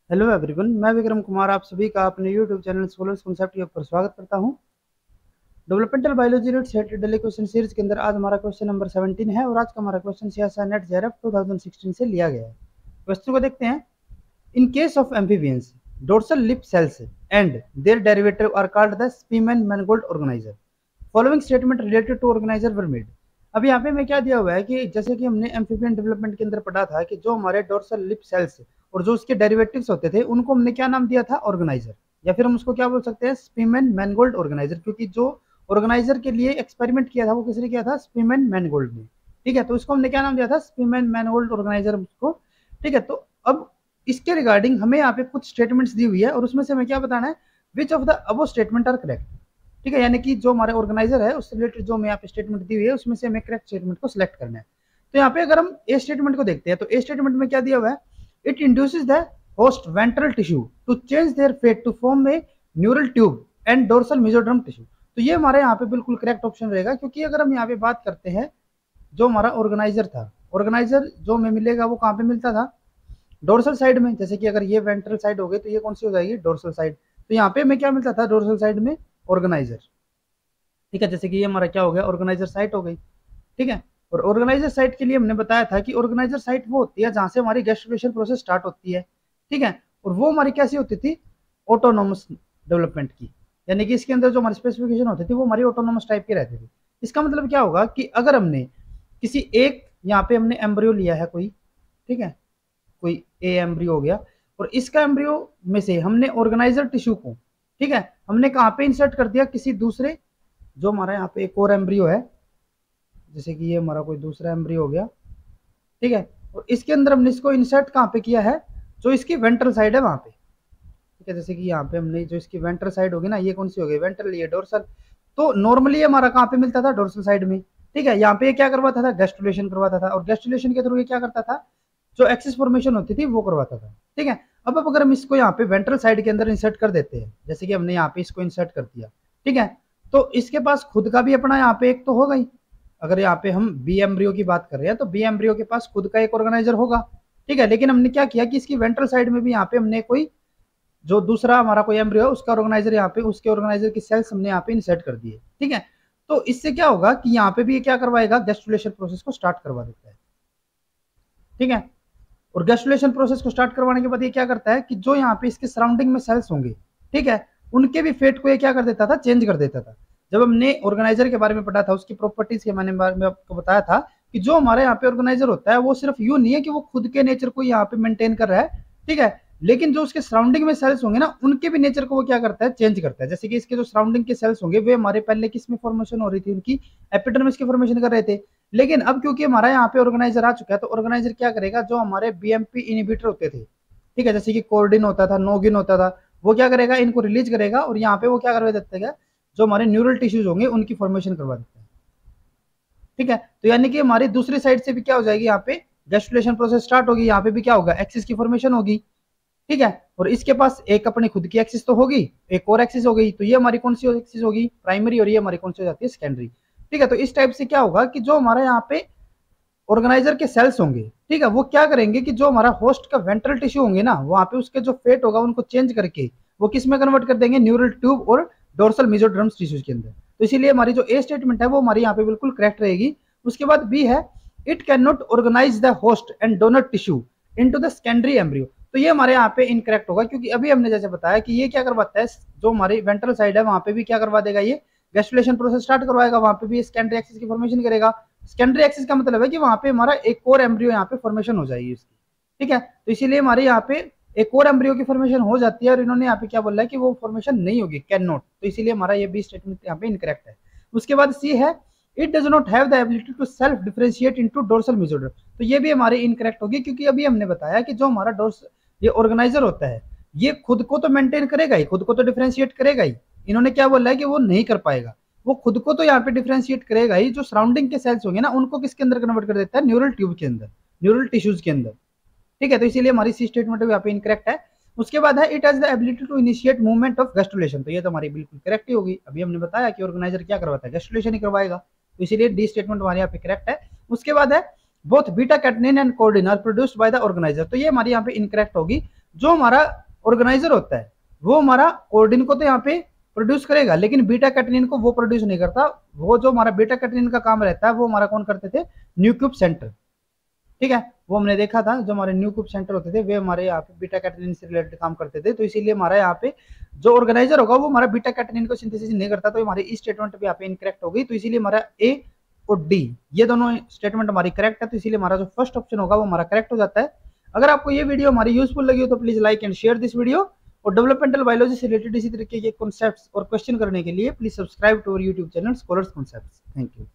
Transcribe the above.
Hello everyone, मैं विक्रम कुमार आप सभी का अपने यूट्यूब चैनल सोलर कॉन्सेप्ट के ऊपर स्वागत करता हूं। Developmental biology unit set daily question series के अंदर आज हमारा क्वेश्चन नंबर 17 है और आज का हमारा क्वेश्चन सीएसआई नेट जेआरएफ 2016 से लिया गया है। क्वेश्चन को देखते हैं। In case of amphibians dorsal lip cells and their derivative are called the Spemann Mangold organiser. Following statement related to organiser were made. अब यहाँ पे मैं क्या दिया हुआ है कि जैसे कि हमने एम्फीबियन डेवलपमेंट के अंदर पढ़ा था कि जो हमारे डोर्सल लिप सेल्स और जो उसके डेरिवेटिव्स होते थे उनको हमने क्या नाम दिया था, ऑर्गेनाइजर, या फिर हम उसको क्या बोल सकते हैं, स्पीमैन मैनगोल्ड ऑर्गेनाइजर, क्योंकि जो ऑर्गेनाइजर के लिए एक्सपेरिमेंट किया था वो किसने किया था, स्पीमैन मैनगोल्ड ने। ठीक है, तो उसको हमने क्या नाम दिया था, स्पीमैन मैनगोल्ड ऑर्गेनाइजर उसको। ठीक है, तो अब इसके रिगार्डिंग हमें यहाँ पे कुछ स्टेटमेंट्स दी हुई है और उसमें से हमें क्या बताना है, which of the above statement are correct. ठीक है, यानी कि जो हमारे ऑर्गेनाइजर है उससे रिलेटेड जो हमें यहाँ पे स्टेटमेंट दी हुई है उसमें से हमें करेक्ट स्टेटमेंट को सिलेक्ट करना है। तो यहाँ पे अगर हम ए स्टेटमेंट को देखते हैं तो ए स्टेटमेंट में क्या दिया हुआ है, it induces the host ventral tissue to change their fate to form a neural tube and dorsal mesoderm tissue. तो ये हमारे यहाँ पे बिल्कुल करेक्ट ऑप्शन रहेगा, क्योंकि अगर हम यहाँ पे बात करते हैं जो हमारा ऑर्गेनाइजर था, ऑर्गेनाइजर जो हमें मिलेगा वो कहाँ पे मिलता था, डोर्सल साइड में। जैसे कि अगर ये वेंट्रल साइड हो गई तो ये कौन सी हो जाएगी, डोर्सल साइड। तो यहाँ पे हमें क्या मिलता था, डोर्सल साइड में ऑर्गेनाइजर। ठीक है, जैसे कि ये हमारा क्या हो गया, ऑर्गेनाइजर साइट हो गई। ठीक है, और ऑर्गेनाइजर साइट के लिए हमने बताया था कि ऑर्गेनाइजर साइट वो होती है जहां से हमारी गैस्ट्रुलेशन प्रोसेस स्टार्ट होती है। ठीक है, और वो हमारी कैसी होती थी, ऑटोनोमस डेवलपमेंट की, यानी कि इसके अंदर जो हमारी स्पेसिफिकेशन होती थी वो हमारी ऑटोनोमस टाइप की रहती थी। इसका मतलब क्या होगा कि अगर हमने किसी एक, यहाँ पे हमने एम्ब्रियो लिया है कोई, ठीक है, कोई ए एम्ब्रियो हो गया, और इसका एम्ब्रियो में से हमने ऑर्गेनाइजर टिश्यू को, ठीक है, हमने कहाँ पे इंसर्ट कर दिया, किसी दूसरे, जो हमारा यहाँ पे एक और एम्ब्रियो है, जैसे कि ये हमारा कोई दूसरा एम्ब्रियो हो गया। ठीक है, और इसके अंदर हमने इसको इंसर्ट कहाँ पे किया है, जो इसकी वेंट्रल साइड है वहां पे। ठीक है, जैसे कि यहाँ पे हमने जो इसकी वेंट्रल साइड होगी ना, ये कौन सी हो गई, वेंट्रल, ये डोर्सल। तो नॉर्मली हमारा कहाँ पे मिलता था, डोर्सल साइड में। ठीक है, यहाँ पे ये क्या करवाता था, गैस्ट्रुलेशन करवाता था, और गैस्ट्रुलेशन के थ्रू ये क्या करता था, जो एक्सिस फॉर्मेशन होती थी वो करवाता था। ठीक है, अब अगर हम इसको यहाँ पे वेंट्रल साइड के अंदर इंसर्ट कर देते हैं, जैसे कि हमने यहाँ पे इसको इंसर्ट कर दिया, ठीक है, तो इसके पास खुद का भी अपना यहाँ पे एक तो होगा ही। अगर यहाँ पे हम बी एम्ब्रियो की बात कर रहे हैं तो बी एम्ब्रियो के पास खुद का एक ऑर्गेनाइजर होगा। ठीक है, लेकिन हमने क्या किया कि इसकी वेंट्रल साइड में भी यहाँ पे हमने कोई, जो दूसरा हमारा कोई एम्ब्रियो है उसका ऑर्गेनाइजर, यहाँ पे उसके ऑर्गेनाइजर की सेल्स हमने यहाँ पे इंसर्ट कर दिए। ठीक है, तो इससे क्या होगा कि यहाँ पे भी ये क्या करवाएगा, गैस्ट्रुलेशन प्रोसेस को स्टार्ट करवा देता है। ठीक है, और गैस्ट्रुलेशन प्रोसेस को स्टार्ट करवाने के बाद ये क्या करता है कि जो यहाँ पे इसके सराउंडिंग में सेल्स होंगे, ठीक है, उनके भी फेट को ये क्या कर देता था, चेंज कर देता था। जब हमने ऑर्गेनाइजर के बारे में पढ़ा था, उसकी प्रॉपर्टीज के बारे में आपको बताया था कि जो हमारे यहाँ पे ऑर्गेनाइजर होता है वो सिर्फ यूं नहीं है कि वो खुद के नेचर को यहाँ पे मेंटेन कर रहा है, ठीक है, लेकिन जो उसके सराउंडिंग में सेल्स होंगे ना, उनके भी नेचर को वो क्या करता है, चेंज करता है। जैसे कि इसके जो सराउंडिंग के सेल्स होंगे वे हमारे पहले किस में फॉर्मेशन हो रही थी, उनकी एपिडर्मिस की फॉर्मेशन कर रहे थे। लेकिन अब क्योंकि हमारा यहाँ पे ऑर्गेनाइजर आ चुका है तो ऑर्गेनाइजर क्या करेगा, जो हमारे बीएमपी इनिबिटर होते थे, ठीक है, जैसे कि कोर्डिन होता था, नोगिन होता था, वो क्या करेगा, इनको रिलीज करेगा और यहाँ पे वो क्या करवा देता है, जो हमारे न्यूरल टिश्यूज होंगे उनकी फॉर्मेशन करवा देता है। ठीक है, तो यानी कि हमारी दूसरी साइड से भी क्या हो जाएगी, यहाँ पे गैस्ट्रुलेशन प्रोसेस स्टार्ट होगी, यहाँ पे भी क्या होगा, एक्सिस की फॉर्मेशन होगी। ठीक है, और इसके पास एक अपनी खुद की एक्सिस तो होगी, एक और एक्सिस हो गई, तो ये हमारी कौन सी एक्सिस होगी, प्राइमरी, और ये हमारी कौन सी हो जाती है, सेकेंडरी। ठीक है, तो इस टाइप से क्या होगा कि जो हमारा यहाँ पे ऑर्गेनाइजर के सेल्स होंगे, ठीक है, वो क्या करेंगे कि जो हमारा होस्ट का वेंट्रल टिश्यू होंगे ना, वहां पे उसके जो फेट होगा उनको चेंज करके वो किस में कन्वर्ट कर देंगे, न्यूरल ट्यूब और डोर्सल मेसोडर्म्स टिश्यूज के अंदर। तो इसीलिए हमारी जो ए स्टेटमेंट है वो हमारी यहाँ पे बिल्कुल करेक्ट रहेगी। उसके बाद बी है, it can not organise the host and donor tissue into the secondary embryo. तो ये हमारे यहाँ पे इनकरेक्ट होगा, क्योंकि अभी हमने जैसे बताया कि ये क्या करवाता है, जो हमारी वेंट्रल साइड है वहां पे भी क्या करवा देगा, ये गैस्ट्रुलेशन प्रोसेस स्टार्ट करवाएगा, वहां पे भी सेकेंडरी एक्सिस की फॉर्मेशन करेगा। सेकेंडरी एक्सिस का मतलब है कि वहां पे हमारा एक और एम्ब्रियो यहाँ पे फॉर्मेशन हो जाएगी उसकी। ठीक है, तो इसीलिए हमारे यहाँ पे एक और एम्ब्रियो की फॉर्मेशन हो जाती है, और इन्होंने यहाँ पे क्या बोला है कि वो फॉर्मेशन नहीं होगी, कैन नॉट, तो इसीलिए हमारा ये बी स्टेटमेंट यहाँ पे इनकरेक्ट है। उसके बाद सी है, it does not have the ability to self differentiate into dorsal mesoderm. तो ये भी हमारी इनकरेक्ट होगी, क्योंकि अभी हमने बताया कि जो हमारा डोर्स, ये ऑर्गेनाइजर होता है, ये खुद को तो मेंटेन करेगा ही, खुद को तो डिफरेंशिएट करेगा ही। इन्होंने क्या बोला है कि वो नहीं कर पाएगा, वो खुद को तो यहाँ पे डिफरेंशिएट करेगा ही, जो सराउंडिंग के सेल्स होंगे ना उनको किसके अंदर कन्वर्ट कर देता है, न्यूरल ट्यूब के अंदर, न्यूरल टिश्यूज के अंदर। ठीक है, तो इसीलिए हमारी सी स्टेटमेंट यहाँ पे इनकरेक्ट है। उसके बाद है, it has the ability to initiate movement of gastrulation. तो ये तो हमारी बिल्कुल करेक्ट ही होगी, अभी हमने बताया कि ऑर्गेनाइजर क्या करवाता है, गैस्ट्रुलेशन ही करवाएगा, तो इसीलिए डी स्टेटमेंट हमारे यहाँ पे करेक्ट है। उसके बाद है, both beta catenin and chordin are produced by the organiser. तो ये हमारी यहाँ पे इनकरेक्ट होगी, जो हमारा ऑर्गेनाइजर होता है वो हमारा कोर्डिन को तो यहाँ पे प्रोड्यूस करेगा, लेकिन बीटा कैटेनिन को वो प्रोड्यूस नहीं करता। वो जो हमारा बीटा कैटेनिन का काम रहता है वो हमारा कौन करते थे, न्यूक्लियर सेंटर। ठीक है, वो हमने देखा था जो हमारे न्यूक्लियर सेंटर होते थे वे हमारे यहाँ पे बीटा कैटेनिन से रिलेटेड काम करते थे। तो इसीलिए हमारा यहाँ पे जो ऑर्गेनाइजर होगा वो हमारा बीटा कैटेनिन को सिंथेसिस नहीं करता। तो हमारी इस स्टेटमेंट भी यहाँ पे इनकरेक्ट होगी। तो इसीलिए हमारा ए और डी ये दोनों स्टेटमेंट हमारी करेक्ट है। तो इसीलिए हमारा जो फर्स्ट ऑप्शन होगा वो हमारा करेक्ट हो जाता है। अगर आपको ये वीडियो हमारी यूजफुल लगी हो तो please like and share this video. और डेवलपमेंटल बायोलॉजी से रिलेटेड इसी तरीके के कॉन्सेप्ट्स और क्वेश्चन करने के लिए please subscribe to our YouTube channel Scholars Concepts. Thank you.